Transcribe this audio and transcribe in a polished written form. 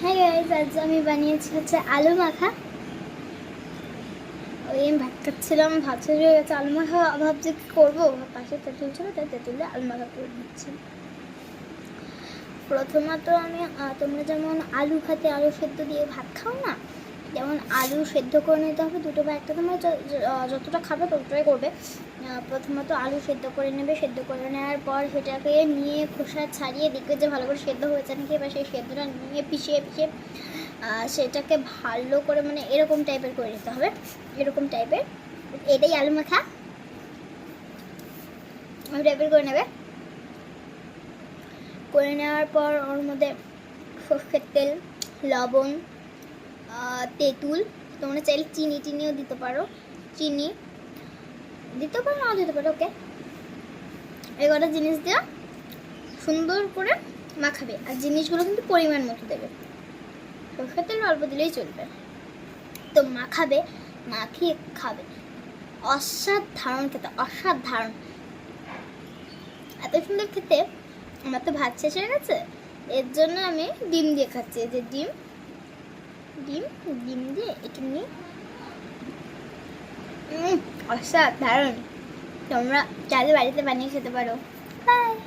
হ্যাঁ গাইজ, আজ আমি বানিয়েছি হচ্ছে আলু মাখা। ওই আমি ভাত খাচ্ছিলাম, ভাত শেষ হয়ে গেছে, আলু মাখা ভাবছি কি করবো, পাশে তেঁতুল ছিল তাই তেঁতুলে আলু মাখা করে দিচ্ছি। প্রথমত আমি তোমরা যেমন আলু খাতে আলু সেদ্ধ দিয়ে ভাত খাও না, যেমন আলু সেদ্ধ করে নিতে হবে দুটো বা একটা, তোমরা যতটা খাবে ততটাই করবে। প্রথমত আলু সেদ্ধ করে নেবে, সেদ্ধ করে নেওয়ার পর সেটাকে নিয়ে খোসা ছাড়িয়ে দেখবে যে ভালো করে সেদ্ধ হয়েছে নাকি। এবার সেই সেদ্ধটা নিয়ে পিষিয়ে সেটাকে ভালো করে মানে এরকম টাইপের করে নিতে হবে, এরকম টাইপের। এটাই আলু মাখা, ওই টাইপের করে নেবে। করে নেওয়ার পর ওর মধ্যে সর্ষের তেল, লবণ, তেঁতুল, তোমরা চাইলে চিনিও দিতে পারো, চিনি দিতে পারো, নাও দিতে পারো, ওকে। এই কটা জিনিস দিয়ে সুন্দর করে মাখাবে, আর জিনিসগুলো কিন্তু পরিমাণ মতো দেবে, সর্ষের তেল অল্প দিলেই চলবে। তো মাখাবে, মাখিয়ে খাবে, অসাধারণ খেতে, অসাধারণ, এত সুন্দর খেতে। আমার তো ভাত শেষ হয়ে গেছে, এর জন্য আমি ডিম দিয়ে খাচ্ছি। এই যে ডিম ডিম ডিম দিয়ে একটু নিয়ে, অসাধারণ। তোমরা চাইলে বাড়িতে বানিয়ে খেতে পারো। বাই।